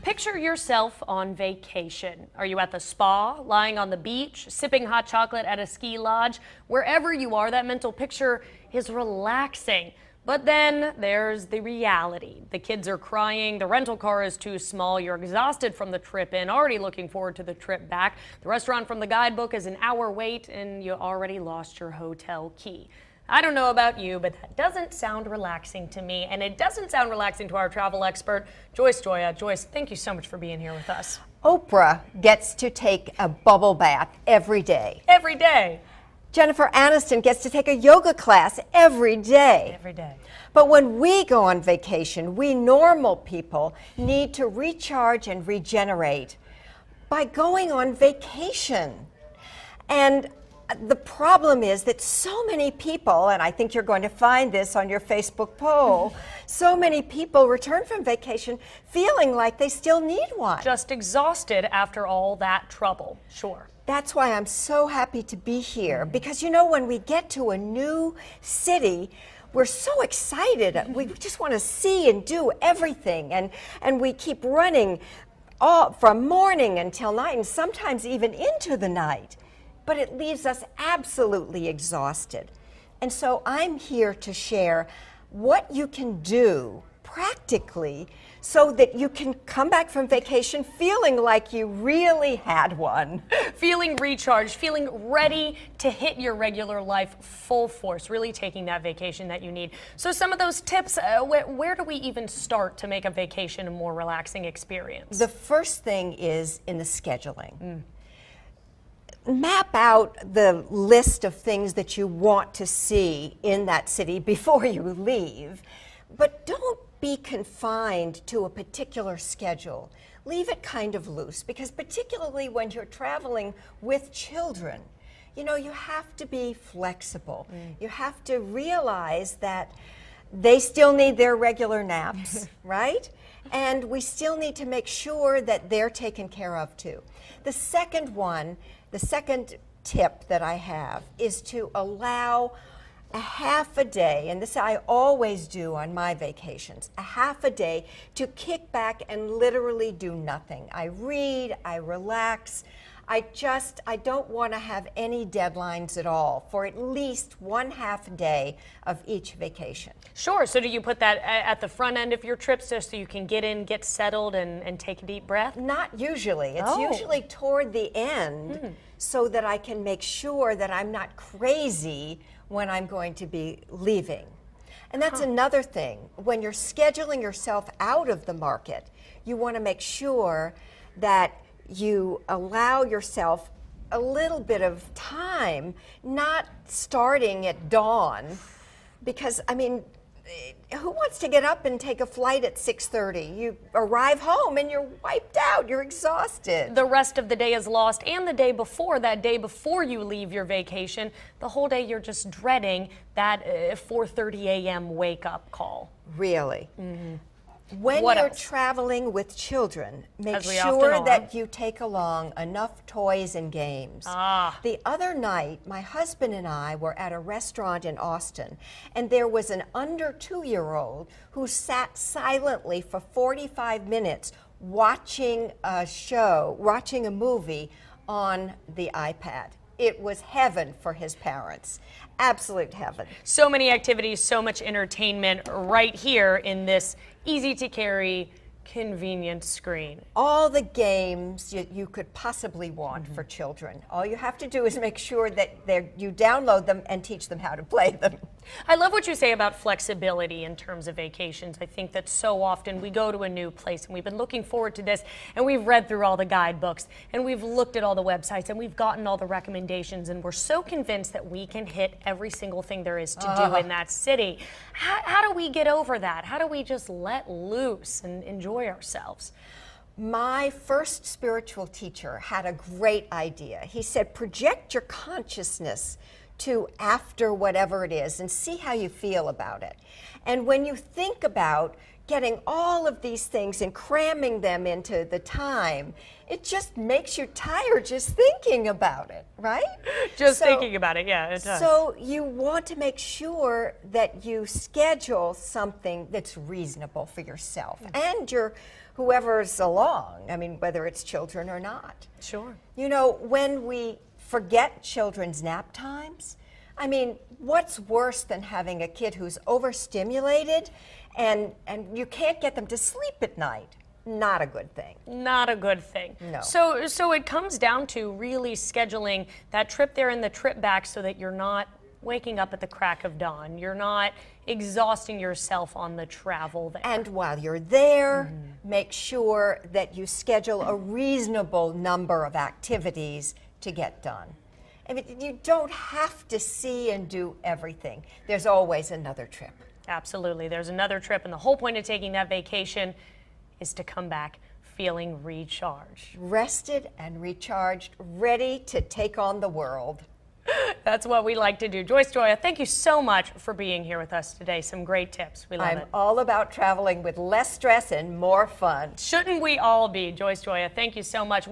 Picture yourself on vacation. Are you at the spa, lying on the beach, sipping hot chocolate at a ski lodge? Wherever you are, that mental picture is relaxing. But then there's the reality. The kids are crying, the rental car is too small, you're exhausted from the trip in, already looking forward to the trip back. The restaurant from the guidebook is an hour wait, and you already lost your hotel key. I don't know about you, but that doesn't sound relaxing to me, and it doesn't sound relaxing to our travel expert, Joyce Gioia. Joyce, thank you so much for being here with us. Oprah gets to take a bubble bath every day. Every day. Jennifer Aniston gets to take a yoga class every day. Every day. But when we go on vacation, we normal people need to recharge and regenerate by going on vacation. And the problem is that so many people, and I think you're going to find this on your Facebook poll, so many people return from vacation feeling like they still need one. Just exhausted after all that trouble, sure. That's why I'm so happy to be here, because you know, when we get to a new city, we're so excited. We just want to see and do everything, and we keep running all from morning until night, and sometimes even into the night. But it leaves us absolutely exhausted. And so I'm here to share what you can do practically so that you can come back from vacation feeling like you really had one. Feeling recharged, feeling ready to hit your regular life full force, really taking that vacation that you need. So some of those tips, where do we even start to make a vacation a more relaxing experience? The first thing is in the scheduling. Map out the list of things that you want to see in that city before you leave, but don't be confined to a particular schedule. Leave it kind of loose, because particularly when you're traveling with children, you know, you have to be flexible. You have to realize that they still need their regular naps, right? And we still need to make sure that they're taken care of too. The second tip that I have is to allow a half a day, and this I always do on my vacations, a half a day to kick back and literally do nothing. I read, I relax. I don't want to have any deadlines at all for at least one half day of each vacation. Sure, so do you put that at the front end of your trips just so you can get in, get settled, and take a deep breath? Not usually. It's usually toward the end so that I can make sure that I'm not crazy when I'm going to be leaving. And that's another thing. When you're scheduling yourself out of the market, you want to make sure that you allow yourself a little bit of time, not starting at dawn, because, I mean, who wants to get up and take a flight at 6:30? You arrive home and you're wiped out, you're exhausted. The rest of the day is lost, and the day before, that day before you leave your vacation, the whole day you're just dreading that 4:30 a.m. wake-up call. Really? When you're traveling with children, make sure that you take along enough toys and games. The other night, my husband and I were at a restaurant in Austin, and there was an under 2-year-old who sat silently for 45 minutes watching a show, watching a movie on the iPad. It was heaven for his parents. Absolute heaven. So many activities, so much entertainment right here in this easy-to-carry, convenient screen. All the games you could possibly want for children. All you have to do is make sure that you download them and teach them how to play them. I love what you say about flexibility in terms of vacations. I think that so often we go to a new place and we've been looking forward to this, and we've read through all the guidebooks and we've looked at all the websites and we've gotten all the recommendations, and we're so convinced that we can hit every single thing there is to do in that city. How do we get over that? How do we just let loose and enjoy ourselves? My first spiritual teacher had a great idea. He said, project your consciousness to after whatever it is and see how you feel about it. And when you think about getting all of these things and cramming them into the time, it just makes you tired just thinking about it, right? Just thinking about it, yeah, it does. So you want to make sure that you schedule something that's reasonable for yourself and your whoever's along. I mean, whether it's children or not. Sure. You know, when we forget children's nap times, I mean, what's worse than having a kid who's overstimulated and you can't get them to sleep at night? Not a good thing. Not a good thing. No. So it comes down to really scheduling that trip there and the trip back so that you're not waking up at the crack of dawn. You're not exhausting yourself on the travel there. And while you're there, make sure that you schedule a reasonable number of activities to get done. I mean, you don't have to see and do everything. There's always another trip. Absolutely. There's another trip, and the whole point of taking that vacation is to come back feeling recharged. Rested and recharged, ready to take on the world. That's what we like to do. Joyce Gioia, thank you so much for being here with us today. Some great tips. We love I'm it. all about traveling with less stress and more fun. Shouldn't we all be? Joyce Gioia, thank you so much.